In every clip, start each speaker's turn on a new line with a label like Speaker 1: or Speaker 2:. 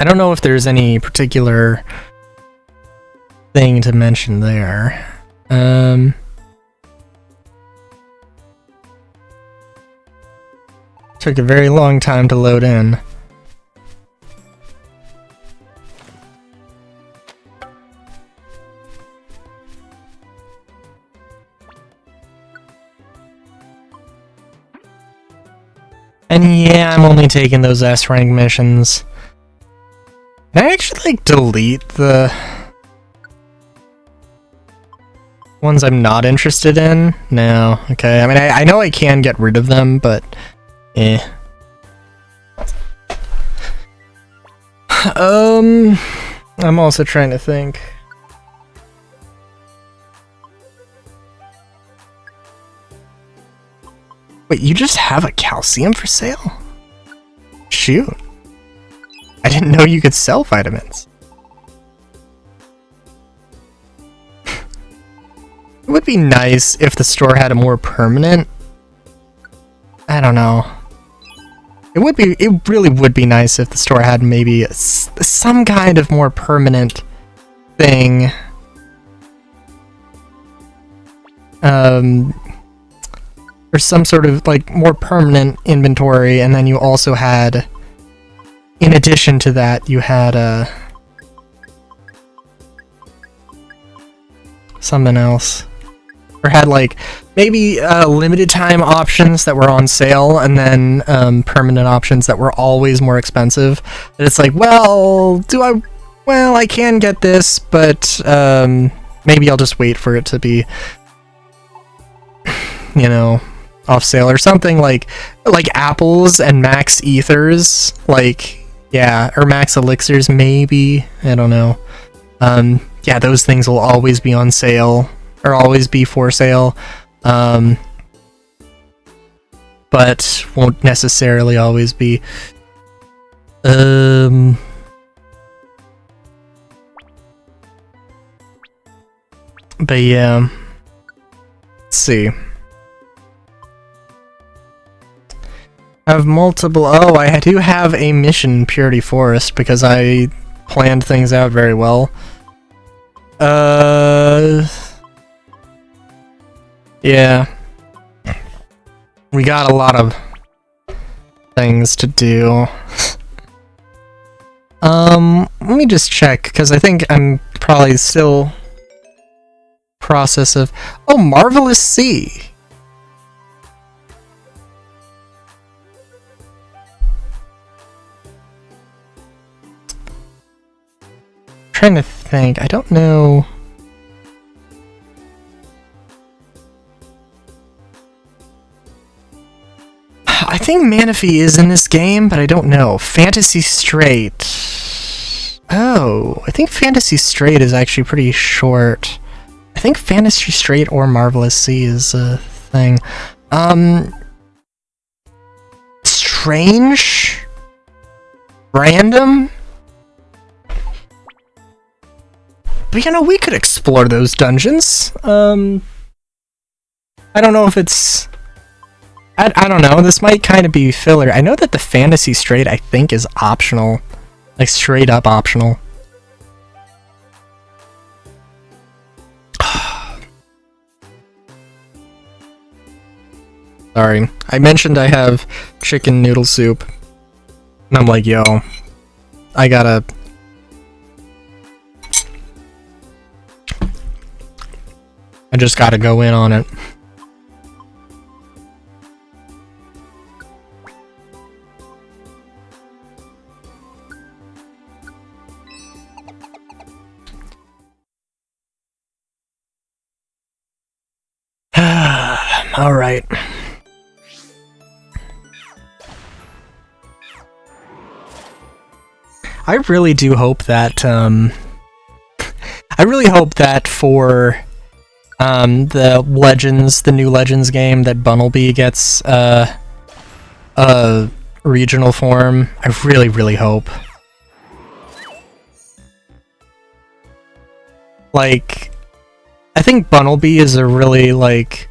Speaker 1: I don't know if there's any particular thing to mention there. Took a very long time to load in. And yeah, I'm only taking those S rank missions. Can I actually, like, delete the ones I'm not interested in? No. Okay, I mean, I know I can get rid of them, but eh. I'm also trying to think. Wait, you just have a calcium for sale? Shoot. I didn't know you could sell vitamins. It would be nice if the store had a more permanent... I don't know. It really would be nice if the store had maybe some kind of more permanent thing. Or some sort of, like, more permanent inventory, and then you also had, in addition to that, you had, something else. Or had, like, maybe, limited time options that were on sale, and then, permanent options that were always more expensive. And it's like, well, I can get this, but, maybe I'll just wait for it to be, you know, off sale or something, like apples and max ethers, like, yeah, or max elixirs, maybe, I don't know. Yeah, those things will always be on sale, or always be for sale, but won't necessarily always be. But yeah, let's see. I have multiple... Oh, I do have a mission in Purity Forest, because I planned things out very well. Yeah. We got a lot of things to do. Let me just check, because I think I'm probably still... process of... Oh, Marvelous Sea! Trying to think. I don't know. I think Manaphy is in this game, but I don't know. Fantasy Strait. Oh, I think Fantasy Strait is actually pretty short. I think Fantasy Strait or Marvelous Sea is a thing. Strange? Random? But, you know, we could explore those dungeons. I don't know if it's... I don't know, this might kind of be filler. I know that the Fantasy Strait, I think, is optional. Like, straight up optional. Sorry. I mentioned I have chicken noodle soup. And I'm like, yo, I gotta... I just gotta go in on it. All right. I really do hope that I really hope that for the Legends, the new Legends game, that Bunnelby gets a regional form. I really hope. Like, I think Bunnelby is a really, like,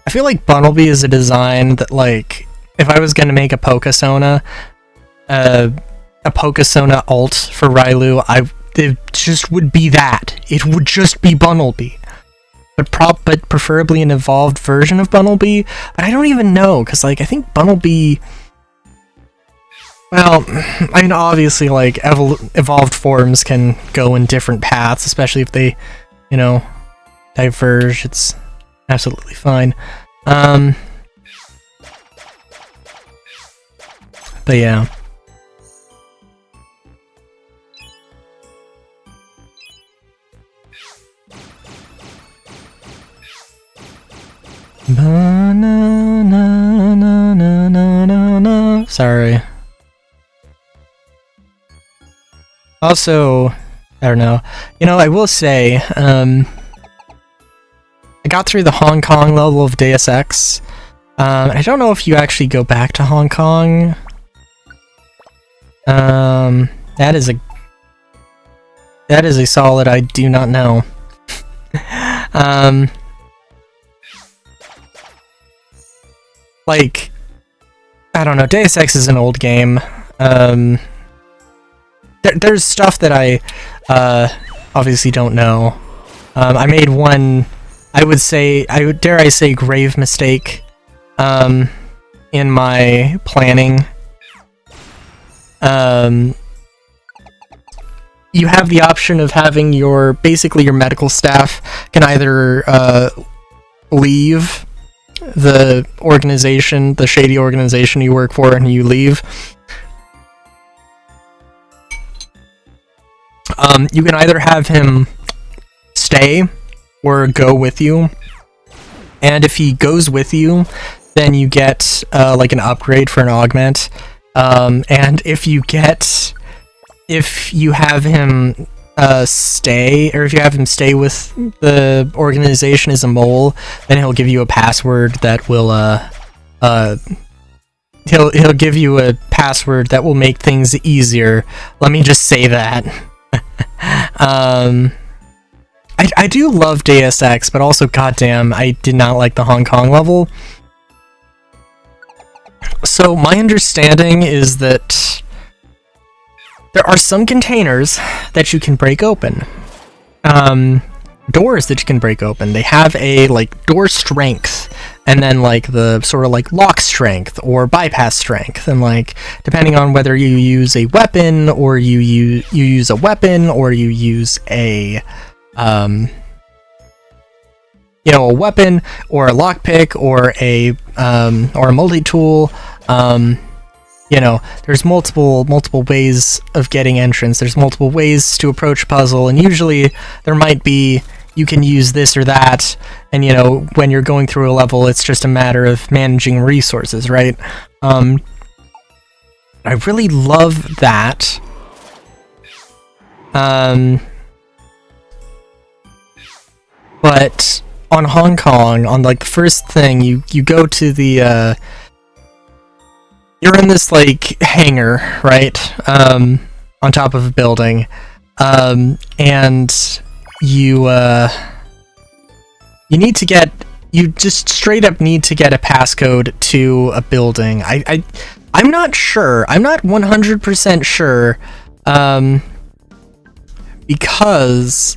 Speaker 1: I feel like Bunnelby is a design that, like, if I was gonna make a Pokesona, a Pokesona alt for Railu, it just would be that. It would just be Bunnelby. But preferably an evolved version of Bunnelby. But I don't even know, because, like, I think Bunnelby... Well, I mean, obviously, like, evolved forms can go in different paths, especially if they, you know, diverge. It's absolutely fine. But yeah. Sorry. Also, I don't know. You know, I will say, I got through the Hong Kong level of Deus Ex. I don't know if you actually go back to Hong Kong. That is a solid I do not know. Like, I don't know, Deus Ex is an old game. There's stuff that I obviously don't know. I made one, dare I say, grave mistake in my planning. You have the option of having basically your medical staff can either leave the organization, the shady organization you work for, and you leave. You can either have him stay or go with you, and if he goes with you, then you get like an upgrade for an augment. And if you have him stay, or if you have him stay with the organization as a mole, then he'll give you a password that will he'll give you a password that will make things easier. Let me just say that. I do love Deus Ex, but also, goddamn, I did not like the Hong Kong level. So my understanding is that there are some containers that you can break open. Doors that you can break open. They have a, like, door strength, and then, like, the sort of, like, lock strength, or bypass strength, and, like, depending on whether you use a weapon, or you use a weapon, or you use a, you know, a weapon, or a lockpick, or a multi-tool, you know, there's multiple ways of getting entrance. There's multiple ways to approach a puzzle, and usually there might be, you can use this or that, and, you know, when you're going through a level, it's just a matter of managing resources, right? I really love that. But on Hong Kong, on, like, the first thing, you go to the, you're in this, like, hangar, right, on top of a building, and you just straight up need to get a passcode to a building. I'm not sure, I'm not 100% sure, because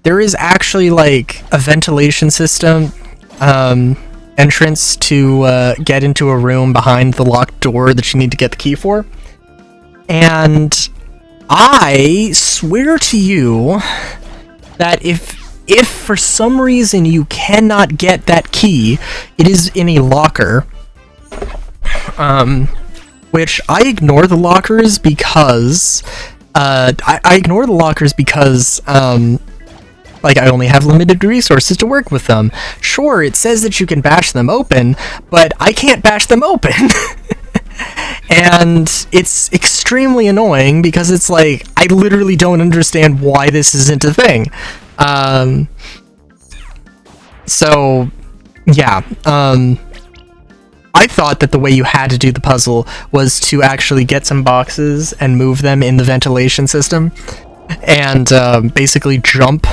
Speaker 1: there is actually, like, a ventilation system, entrance to get into a room behind the locked door that you need to get the key for. And I swear to you that if for some reason you cannot get that key, it is in a locker. Which I ignore the lockers because I ignore the lockers because like, I only have limited resources to work with them. Sure, it says that you can bash them open, but I can't bash them open. And it's extremely annoying because it's like, I literally don't understand why this isn't a thing. So, yeah. I thought that the way you had to do the puzzle was to actually get some boxes and move them in the ventilation system, and basically jump.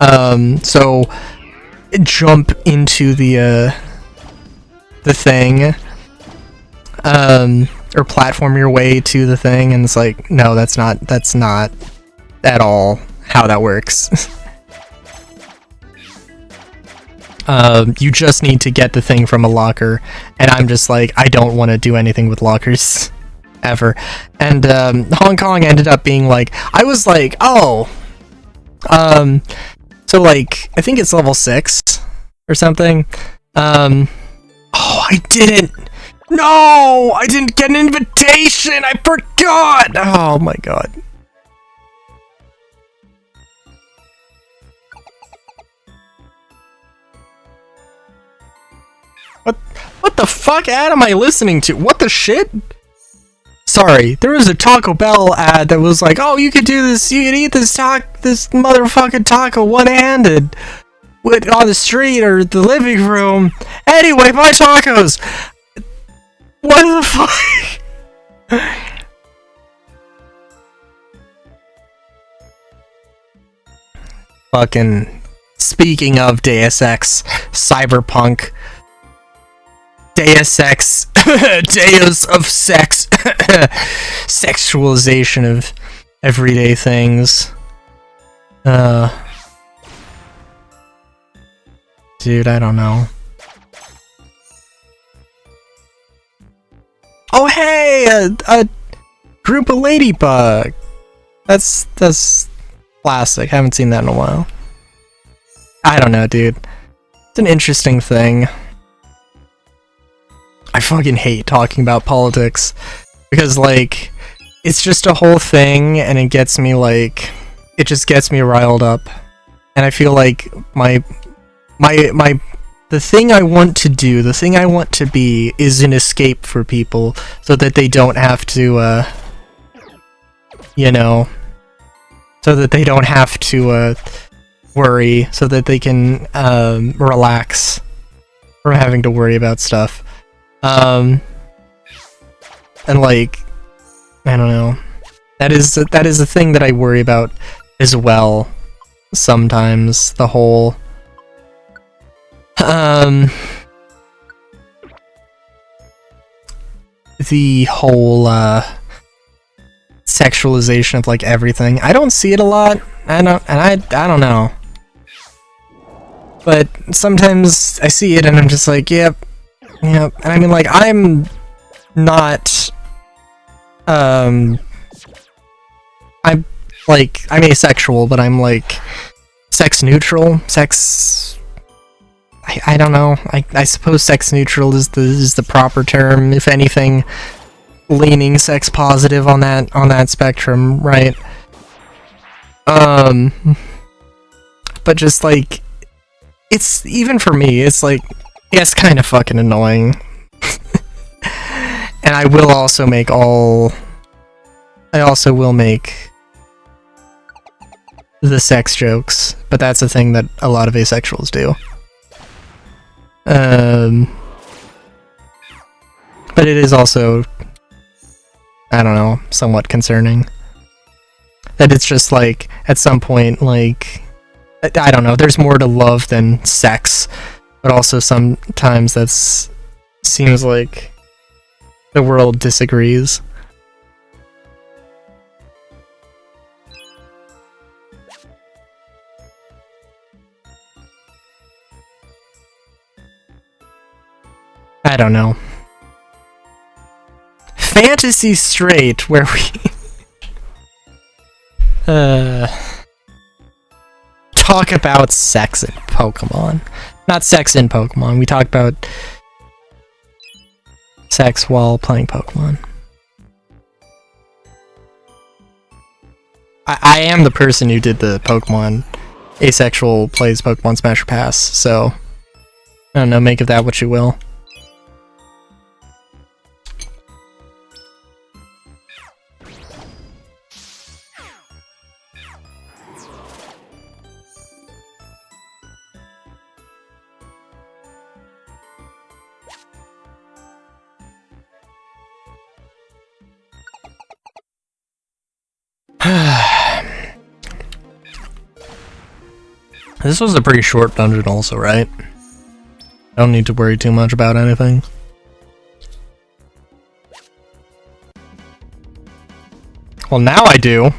Speaker 1: So jump into the thing, or or platform your way to the thing, and it's like, no, that's not at all how that works. You just need to get the thing from a locker, and I'm just like, I don't want to do anything with lockers ever. And Hong Kong ended up being like, I was like, oh, so like, I think it's level 6 or something. Oh, I didn't get an invitation. I forgot. Oh my god. What the fuck ad am I listening to? What the shit? Sorry, there was a Taco Bell ad that was like, oh, you could do this, you could eat this motherfucking taco one-handed on the street or the living room. Anyway, buy tacos. What the fuck? Fucking, speaking of Deus Ex, Cyberpunk, Deus Ex, Deus of Sex, sexualization of everyday things. Dude, I don't know. Oh hey, a group of ladybug. That's classic. Haven't seen that in a while. I don't know, dude. It's an interesting thing. I fucking hate talking about politics because, like, it's just a whole thing, and it gets me, like, it just gets me riled up, and I feel like the thing I want to do, the thing I want to be, is an escape for people, so that they don't have to, you know, so that they don't have to, worry, so that they can, relax from having to worry about stuff. And like, I don't know. That is a thing that I worry about as well. Sometimes the whole, sexualization of like everything. I don't see it a lot. I don't know. But sometimes I see it and I'm just like, yep. Yeah, and I mean, like, I'm not, I'm asexual, but I'm, like, sex neutral, I don't know, I suppose sex neutral is the proper term, if anything, leaning sex positive on that spectrum, right? But just, like, it's, even for me, it's, like, yeah, it's kind of fucking annoying. And I will also make the sex jokes, but that's a thing that a lot of asexuals do. But it is also, I don't know, somewhat concerning. That it's just like, at some point, like, I don't know, there's more to love than sex. But also sometimes that's seems like the world disagrees. I don't know. Fantasy Strait, where we talk about sex in Pokemon. Not sex in Pokemon, we talk about sex while playing Pokemon. I am the person who did the Pokemon asexual plays Pokemon Smash or Pass, so I don't know, make of that what you will. This was a pretty short dungeon also, right? I don't need to worry too much about anything. Well, now I do.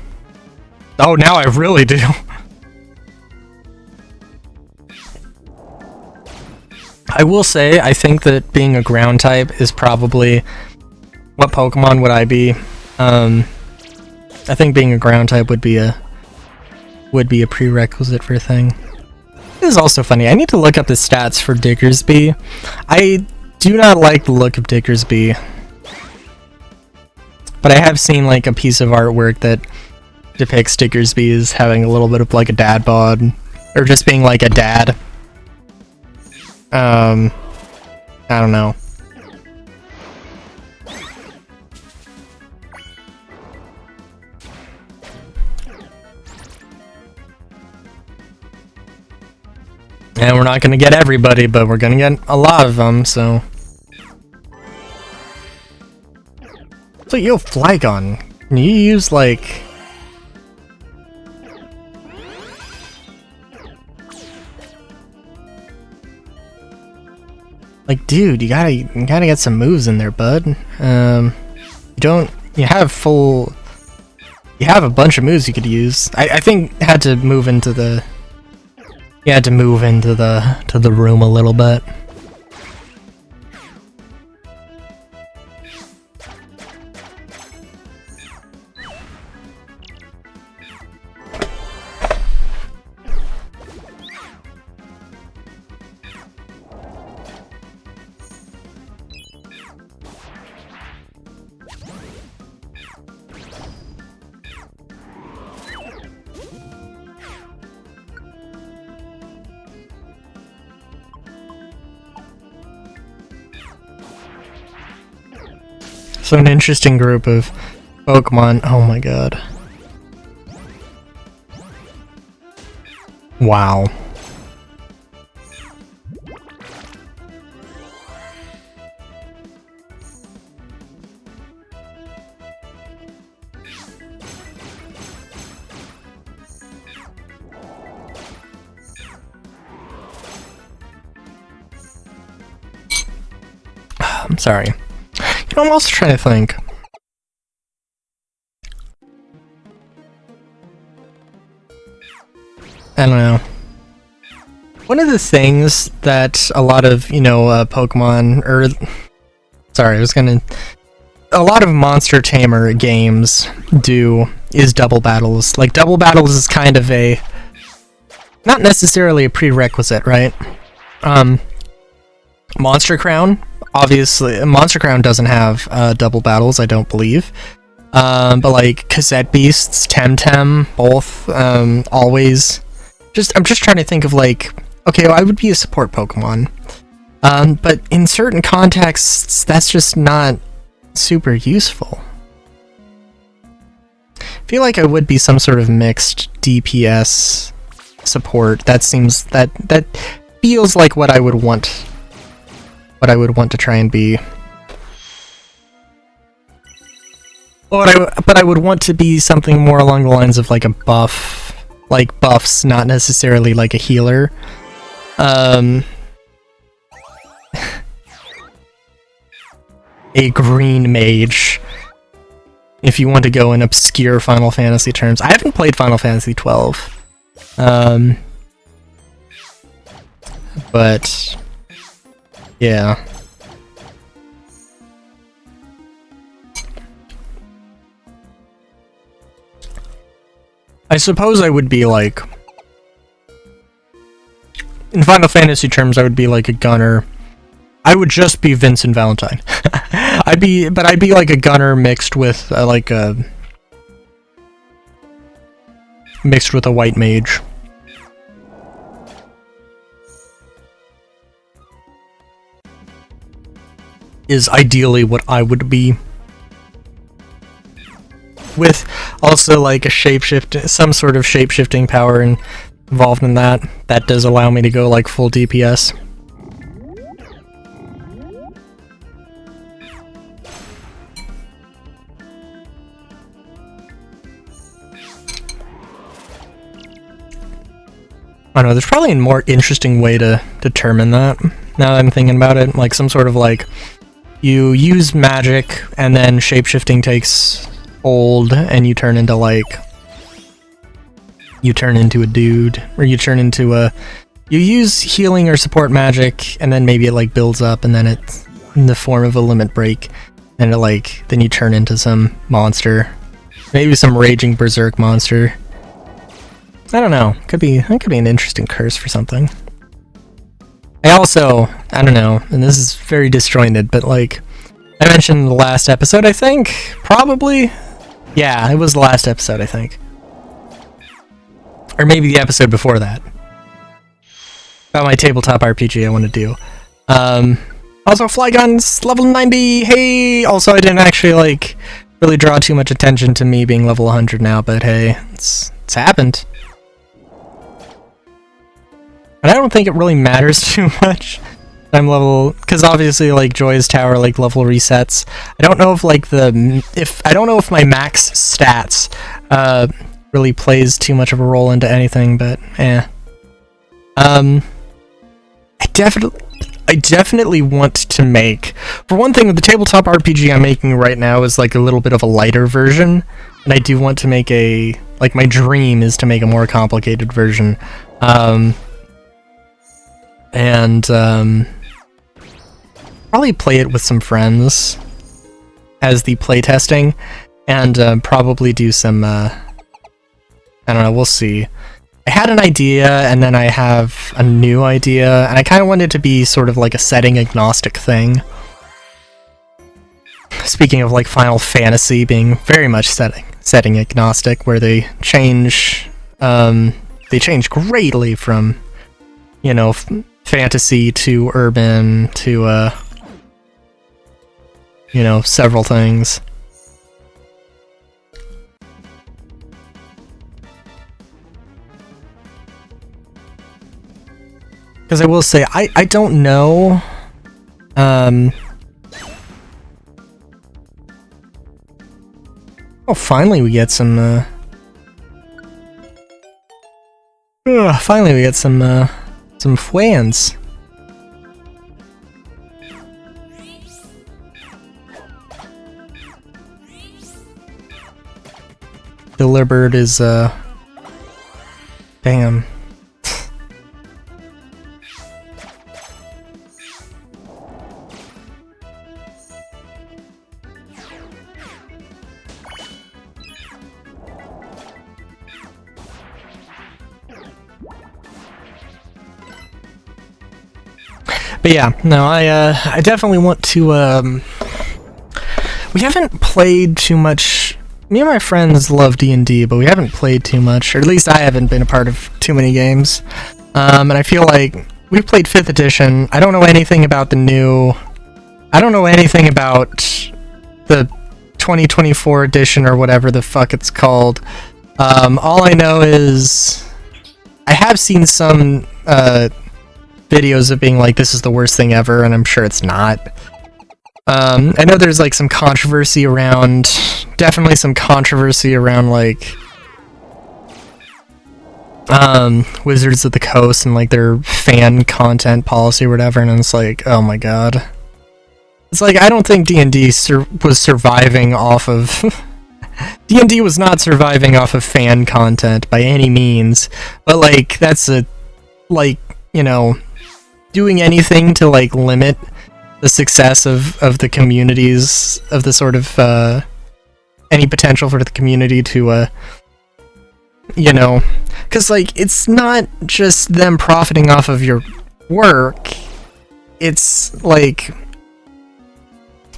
Speaker 1: Oh, now I really do. I will say, I think that being a ground type is probably... What Pokemon would I be? I think being a ground type would be a prerequisite for a thing. This is also funny. I need to look up the stats for Diggersby. I do not like the look of Diggersby. But I have seen like a piece of artwork that depicts Diggersby as having a little bit of like a dad bod. Or just being like a dad. I don't know. And we're not gonna get everybody, but we're gonna get a lot of them, so... So, yo, Flygon, can you use, like... Like, dude, you gotta get some moves in there, bud. You have a bunch of moves you could use. I think had to move into the... You had to move into the room a little bit. So an interesting group of Pokemon. Oh my god. Wow. I'm sorry. You know, I'm also trying to think. I don't know. One of the things that a lot of, Pokemon, a lot of Monster Tamer games do is double battles. Like, double battles is kind of not necessarily a prerequisite, right? Monster Crown, obviously, Monster Crown doesn't have double battles, I don't believe. But like, Cassette Beasts, Temtem, both, always... I'm just trying to think of like, okay, well, I would be a support Pokemon. But in certain contexts, that's just not super useful. I feel like I would be some sort of mixed DPS support. That feels like what I would want. What I would want to try and be. But I would want to be something more along the lines of like a buff. Like buffs, not necessarily like a healer. A green mage. If you want to go in obscure Final Fantasy terms. I haven't played Final Fantasy 12. But yeah. I suppose I would be like... In Final Fantasy terms, I would be like a gunner. I would just be Vincent Valentine. I'd be like a gunner mixed with a white mage. Is ideally what I would be. With also like a some sort of shape-shifting power involved in that. That does allow me to go like full DPS. I don't know, there's probably a more interesting way to determine that, now that I'm thinking about it. Like some sort of like, you use magic, and then shape-shifting takes old and you turn into like a dude, or you turn into a, you use healing or support magic and then maybe it like builds up and then it's in the form of a limit break and it like, then you turn into some monster, maybe some raging berserk monster. I don't know, that could be an interesting curse for something. I don't know, and this is very disjointed, but like I mentioned in the last episode, I think, probably, yeah, it was the last episode, I think, or maybe the episode before that, about my tabletop RPG I want to do. Also, Flygun's level 90. Hey, also I didn't actually like really draw too much attention to me being level 100 now, but hey, it's happened. But I don't think it really matters too much. I'm level, because obviously like Joy's Tower like level resets. I don't know if like I don't know if my max stats really plays too much of a role into anything, but I definitely want to make, for one thing, the tabletop RPG I'm making right now is like a little bit of a lighter version, and I do want to make my dream is to make a more complicated version. And probably play it with some friends as the playtesting, and probably do some, I don't know, we'll see. I had an idea, and then I have a new idea, and I kind of want it to be sort of like a setting agnostic thing. Speaking of like Final Fantasy being very much setting agnostic, where they change greatly from, you know, fantasy to urban to you know, several things. Because I will say, I don't know, oh, finally we get some, some fans. Deliberate is, damn. But yeah, no, I definitely want to, we haven't played too much. Me and my friends love D&D, but we haven't played too much, or at least I haven't been a part of too many games. And I feel like we've played 5th edition. I don't know anything about I don't know anything about the 2024 edition or whatever the fuck it's called. All I know is I have seen some videos of being like, this is the worst thing ever, and I'm sure it's not. I know there's like some controversy around, definitely some controversy around like Wizards of the Coast and like their fan content policy or whatever, and it's like, oh my god. It's like, I don't think D&D was surviving off of D&D was not surviving off of fan content by any means, but like that's like, you know, doing anything to like limit the success of the communities, of the sort of any potential for the community to you know, because like it's not just them profiting off of your work, it's like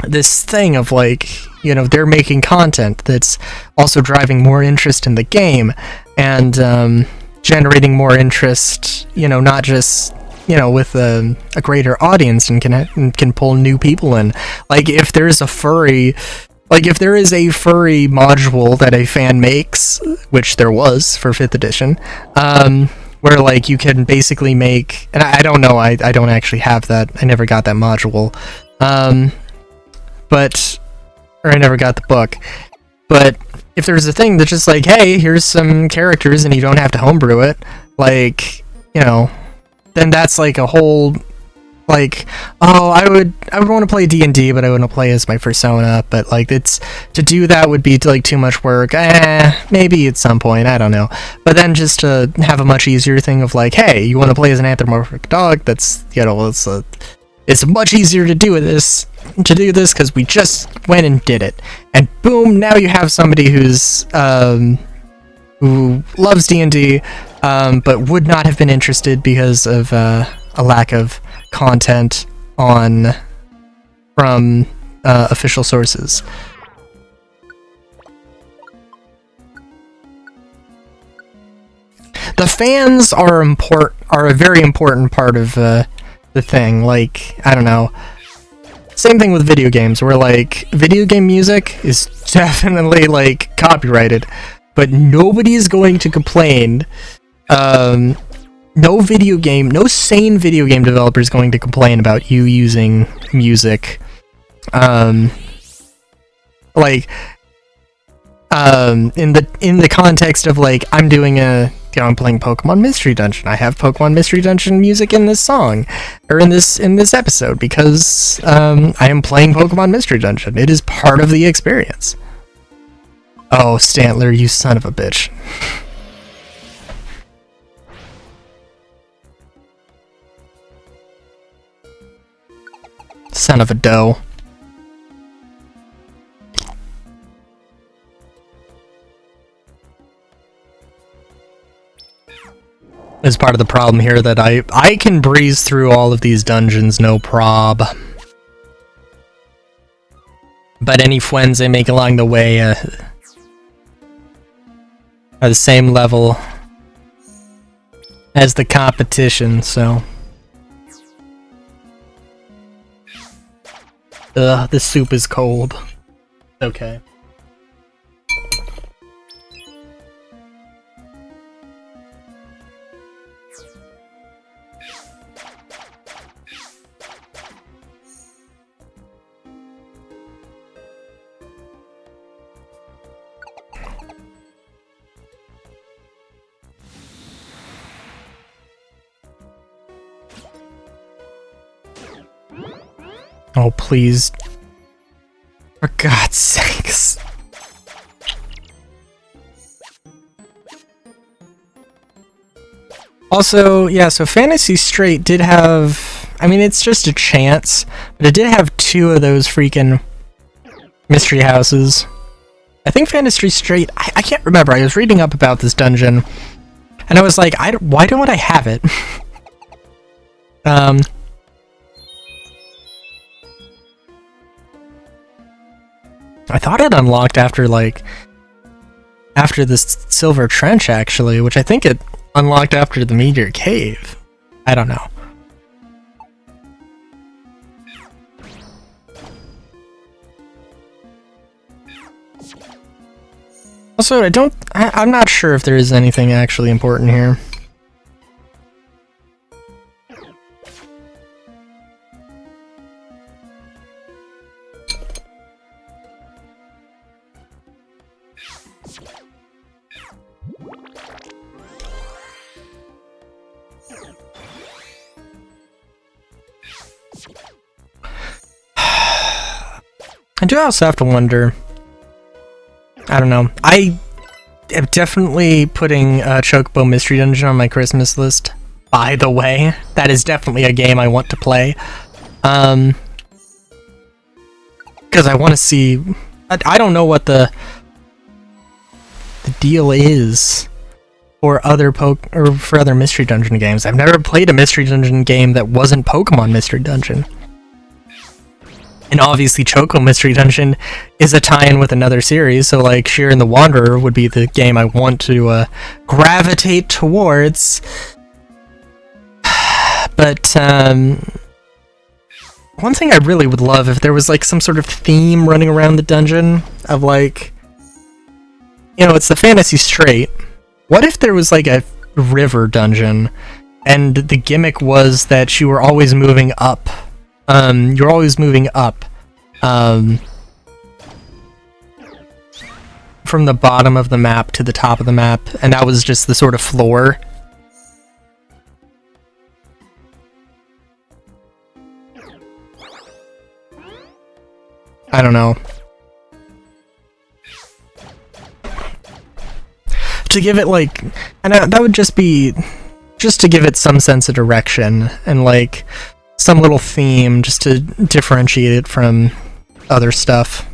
Speaker 1: this thing of like, you know, they're making content that's also driving more interest in the game and generating more interest, you know, not just, you know, with a greater audience, and can pull new people in. Like if there is a furry module that a fan makes, which there was for 5th edition, where like you can basically make, and I don't know, I don't actually have that, I never got that module, or I never got the book, but if there's a thing that's just like, hey, here's some characters and you don't have to homebrew it, like, you know, then that's like a whole like, oh, I would want to play D&D, but I wouldn't play as my persona. But like, it's to do that would be like too much work. Maybe at some point, I don't know. But then just to have a much easier thing of like, hey, you want to play as an anthropomorphic dog? That's, you know, it's much easier to do this because we just went and did it, and boom, now you have somebody who loves D&D, but would not have been interested because of a lack of content from official sources. The fans are a very important part of the thing. Like, I don't know. Same thing with video games, where like video game music is definitely like copyrighted, but nobody's going to complain. No sane video game developer is going to complain about you using music. In the context of like, I'm playing Pokemon Mystery Dungeon. I have Pokemon Mystery Dungeon music in this song, or in this episode, because I am playing Pokemon Mystery Dungeon. It is part of the experience. Oh, Stantler, you son of a bitch. Son of a doe. Is part of the problem here that I can breeze through all of these dungeons no prob. But any friends I make along the way are the same level as the competition, so. Ugh, this soup is cold. Okay. Oh, please. For God's sakes. Also, yeah, so Fantasy Strait did have... I mean, it's just a chance, but it did have 2 of those freaking mystery houses. I think Fantasy Strait... I can't remember. I was reading up about this dungeon, and I was like, why don't I have it? I thought it unlocked after this Silver Trench, actually, which I think it unlocked after the Meteor Cave. I don't know. Also, I'm not sure if there is anything actually important here. I do also have to wonder. I don't know. I am definitely putting Chocobo Mystery Dungeon on my Christmas list. By the way, that is definitely a game I want to play. Because I want to see. I don't know what the deal is for other Mystery Dungeon games. I've never played a Mystery Dungeon game that wasn't Pokemon Mystery Dungeon. And obviously Choco Mystery Dungeon is a tie-in with another series, so like Shiren the Wanderer would be the game I want to gravitate towards. But one thing I really would love if there was like some sort of theme running around the dungeon of like, you know, it's the Fantasy Strait. What if there was like a river dungeon and the gimmick was that you were always moving up? You're always moving up from the bottom of the map to the top of the map, and that was just the sort of floor. I don't know. To give it like, and that would just be, just to give it some sense of direction and like some little theme just to differentiate it from other stuff.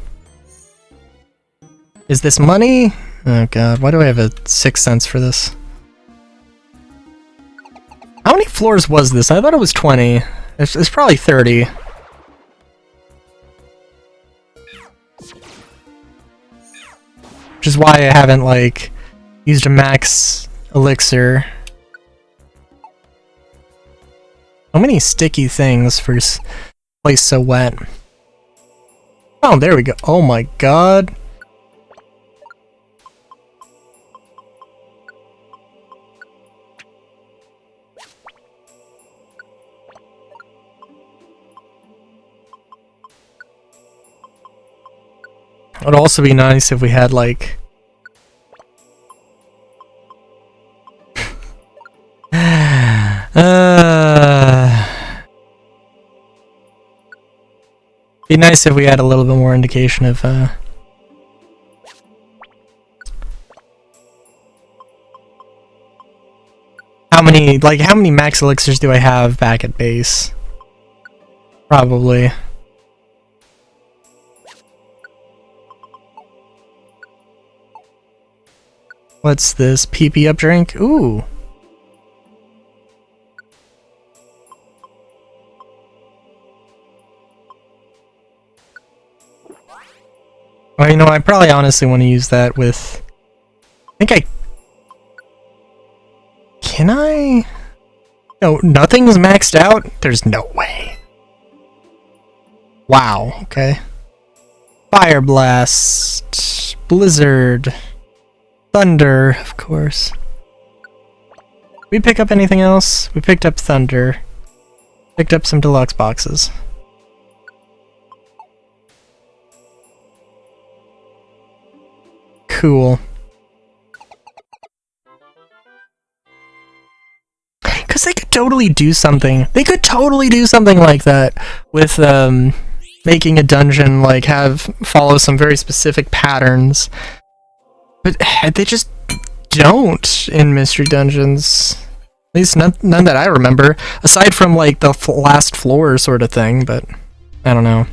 Speaker 1: Is this money? Oh god, why do I have a 6 cents for this? How many floors was this? I thought it was 20. It's probably 30. Which is why I haven't like used a max elixir. So many sticky things for this place so wet. Oh, there we go. Oh my god. It would also be nice if we had like be nice if we had a little bit more indication of how many max elixirs do I have back at base? Probably. What's this? PP up drink? Ooh. Well, you know, I probably honestly want to use that with... Can I? No, nothing's maxed out? There's no way. Wow, okay. Fire Blast. Blizzard. Thunder, of course. Did we pick up anything else? We picked up Thunder. Picked up some deluxe boxes. Cool. Because they could totally do something. They could totally do something like that with making a dungeon like follow some very specific patterns. But they just don't in mystery dungeons. At least none that I remember. Aside from like the last floor sort of thing, but I don't know.